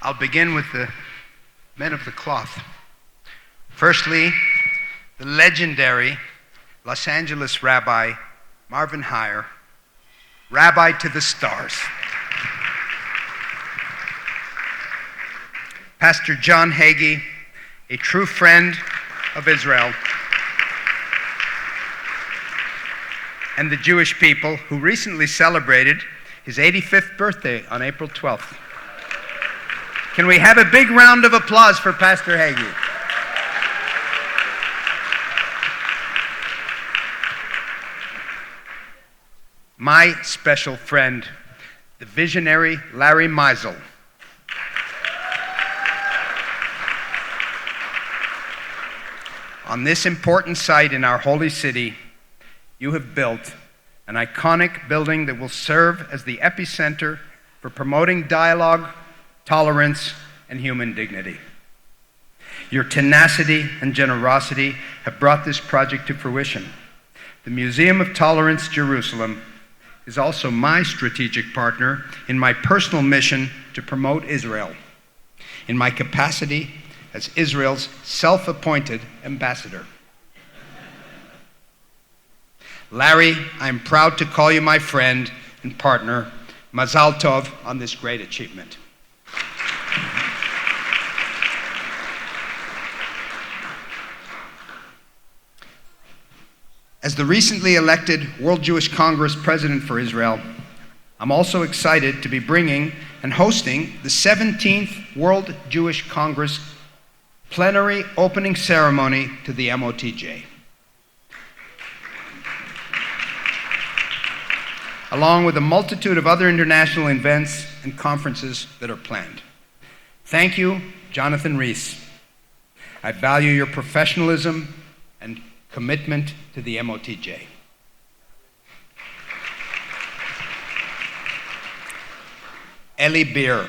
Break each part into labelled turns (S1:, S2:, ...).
S1: I'll begin with the men of the cloth. Firstly, the legendary Los Angeles Rabbi Marvin Heyer, Rabbi to the Stars. Pastor John Hagee, a true friend of Israel and the Jewish people, who recently celebrated his 85th birthday on April 12th. Can we have a big round of applause for Pastor Hagee? My special friend, the visionary Larry Meisel. On this important site in our holy city, you have built an iconic building that will serve as the epicenter for promoting dialogue, tolerance, and human dignity. Your tenacity and generosity have brought this project to fruition. The Museum of Tolerance Jerusalem is also my strategic partner in my personal mission to promote Israel, in my capacity as Israel's self-appointed ambassador. Larry, I'm proud to call you my friend and partner. Mazal Tov on this great achievement. As the recently elected World Jewish Congress president for Israel, I'm also excited to be bringing and hosting the 17th World Jewish Congress plenary opening ceremony to the MOTJ, along with a multitude of other international events and conferences that are planned. Thank you, Jonathan Rees. I value your professionalism and commitment to the MOTJ. Eli Beer,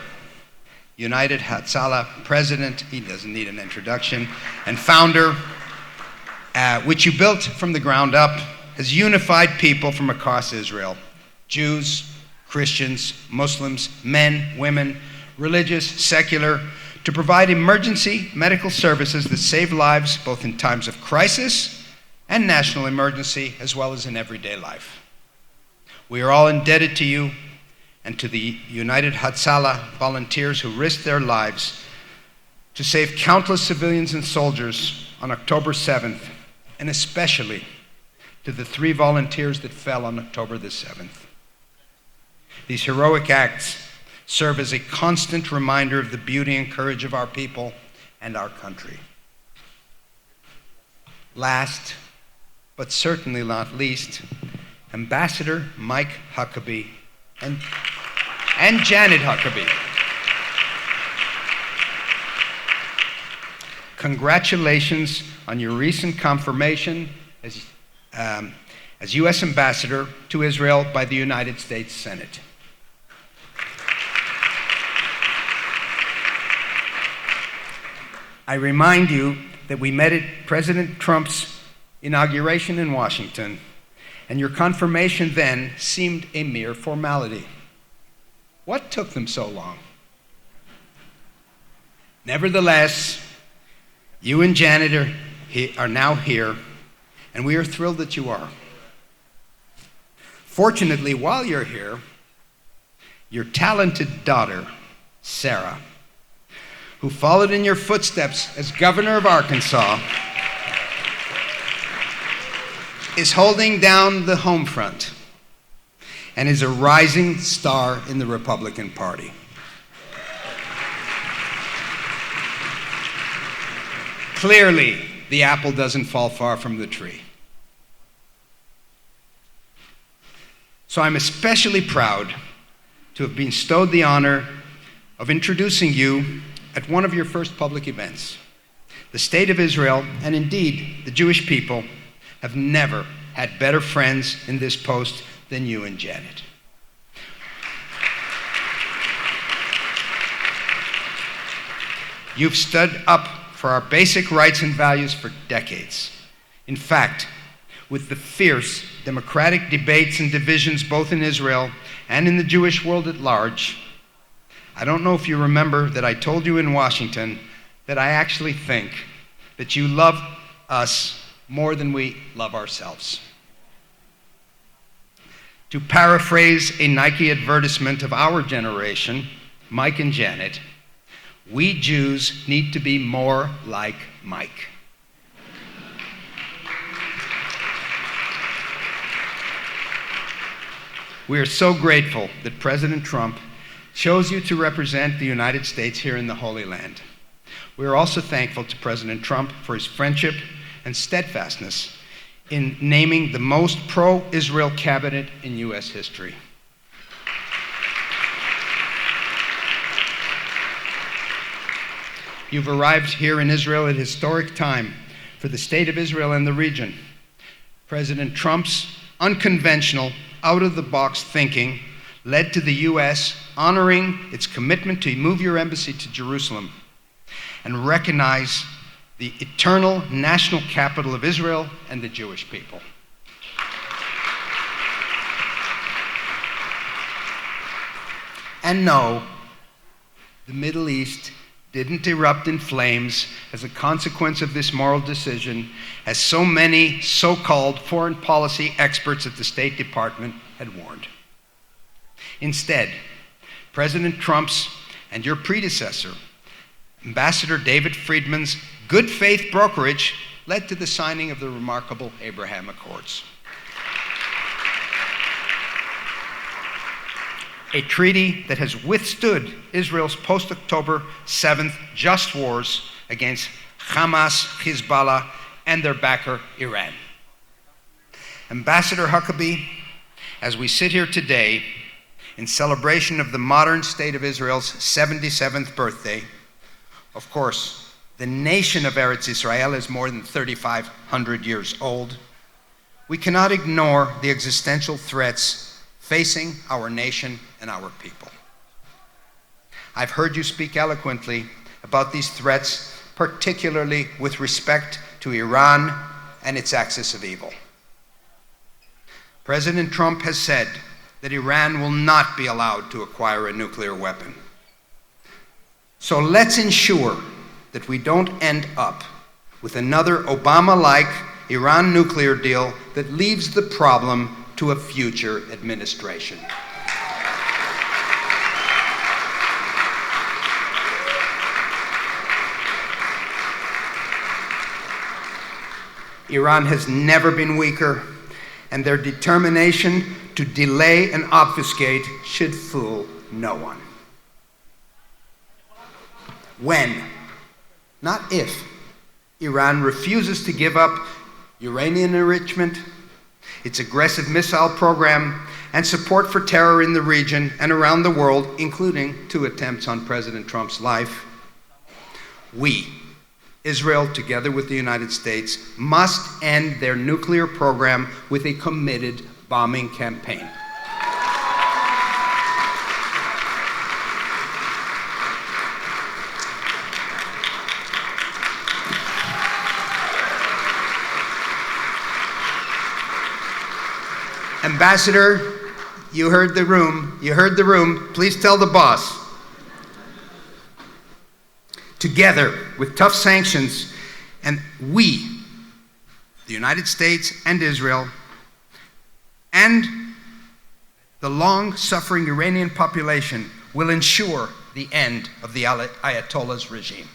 S1: United Hatzalah president, he doesn't need an introduction, and founder, which you built from the ground up, has unified people from across Israel. Jews, Christians, Muslims, men, women, religious, secular, to provide emergency medical services that save lives both in times of crisis and national emergency, as well as in everyday life. We are all indebted to you and to the United Hatzalah volunteers who risked their lives to save countless civilians and soldiers on October 7th, and especially to the 3 volunteers that fell on October the 7th. These heroic acts serve as a constant reminder of the beauty and courage of our people and our country. Last, but certainly not least, Ambassador Mike Huckabee and Janet Huckabee. Congratulations on your recent confirmation as U.S. Ambassador to Israel by the United States Senate. I remind you that we met at President Trump's inauguration in Washington, and your confirmation then seemed a mere formality. What took them so long? Nevertheless, you and Janet are now here, and we are thrilled that you are. Fortunately, while you're here, your talented daughter, Sarah, who followed in your footsteps as governor of Arkansas, is holding down the home front and is a rising star in the Republican Party. Clearly, the apple doesn't fall far from the tree. So I'm especially proud to have bestowed the honor of introducing you at one of your first public events. The State of Israel, and indeed the Jewish people, have never had better friends in this post than you and Janet. You've stood up for our basic rights and values for decades. In fact, with the fierce democratic debates and divisions both in Israel and in the Jewish world at large, I don't know if you remember that I told you in Washington that I actually think that you love us more than we love ourselves. To paraphrase a Nike advertisement of our generation, Mike and Janet, we Jews need to be more like Mike. We are so grateful that President Trump chose you to represent the United States here in the Holy Land. We are also thankful to President Trump for his friendship and steadfastness in naming the most pro-Israel cabinet in U.S. history. You've arrived here in Israel at a historic time for the state of Israel and the region. President Trump's unconventional, out-of-the-box thinking led to the U.S. honoring its commitment to move your embassy to Jerusalem and recognize the eternal national capital of Israel and the Jewish people. And no, the Middle East didn't erupt in flames as a consequence of this moral decision, as so many so-called foreign policy experts at the State Department had warned. Instead, President Trump's and your predecessor, Ambassador David Friedman's good faith brokerage led to the signing of the remarkable Abraham Accords. A treaty that has withstood Israel's post-October 7th just wars against Hamas, Hezbollah, and their backer, Iran. Ambassador Huckabee, as we sit here today in celebration of the modern state of Israel's 77th birthday, of course, the nation of Eretz Israel is more than 3,500 years old. We cannot ignore the existential threats facing our nation and our people. I've heard you speak eloquently about these threats, particularly with respect to Iran and its axis of evil. President Trump has said that Iran will not be allowed to acquire a nuclear weapon. So let's ensure that we don't end up with another Obama-like Iran nuclear deal that leaves the problem to a future administration. Iran has never been weaker, and their determination to delay and obfuscate should fool no one. When, not if, Iran refuses to give up uranium enrichment, its aggressive missile program, and support for terror in the region and around the world, including 2 attempts on President Trump's life, we, Israel, together with the United States, must end their nuclear program with a committed bombing campaign. Ambassador, you heard the room. Please tell the boss. Together with tough sanctions, and we, the United States and Israel, and the long-suffering Iranian population will ensure the end of the Ayatollah's regime.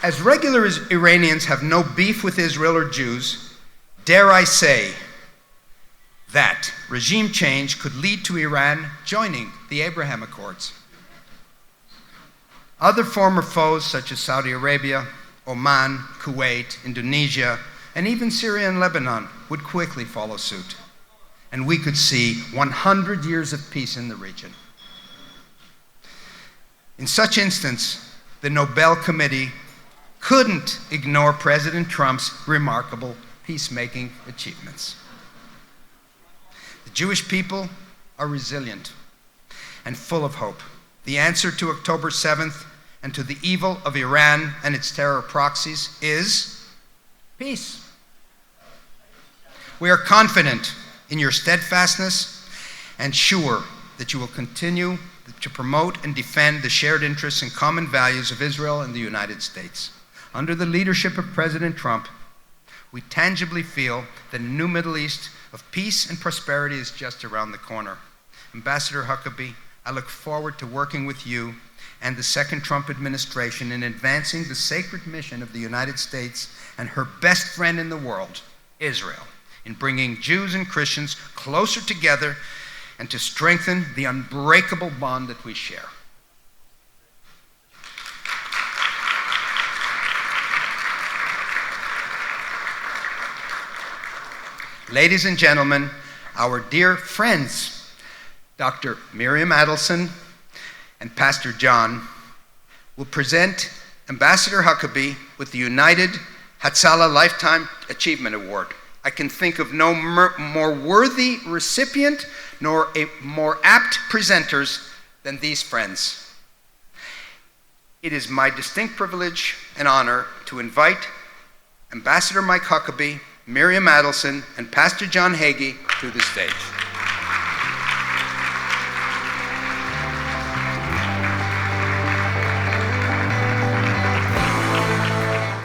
S1: As regular Iranians have no beef with Israel or Jews, dare I say that regime change could lead to Iran joining the Abraham Accords. Other former foes such as Saudi Arabia, Oman, Kuwait, Indonesia, and even Syria and Lebanon would quickly follow suit. And we could see 100 years of peace in the region. In such instance, the Nobel Committee couldn't ignore President Trump's remarkable peacemaking achievements. The Jewish people are resilient and full of hope. The answer to October 7th and to the evil of Iran and its terror proxies is peace. We are confident in your steadfastness and sure that you will continue to promote and defend the shared interests and common values of Israel and the United States. Under the leadership of President Trump, we tangibly feel that a new Middle East of peace and prosperity is just around the corner. Ambassador Huckabee, I look forward to working with you and the second Trump administration in advancing the sacred mission of the United States and her best friend in the world, Israel, in bringing Jews and Christians closer together and to strengthen the unbreakable bond that we share. Ladies and gentlemen, our dear friends, Dr. Miriam Adelson and Pastor John, will present Ambassador Huckabee with the United Hatzalah Lifetime Achievement Award. I can think of no more worthy recipient nor a more apt presenters than these friends. It is my distinct privilege and honor to invite Ambassador Mike Huckabee, Miriam Adelson, and Pastor John Hagee to the stage.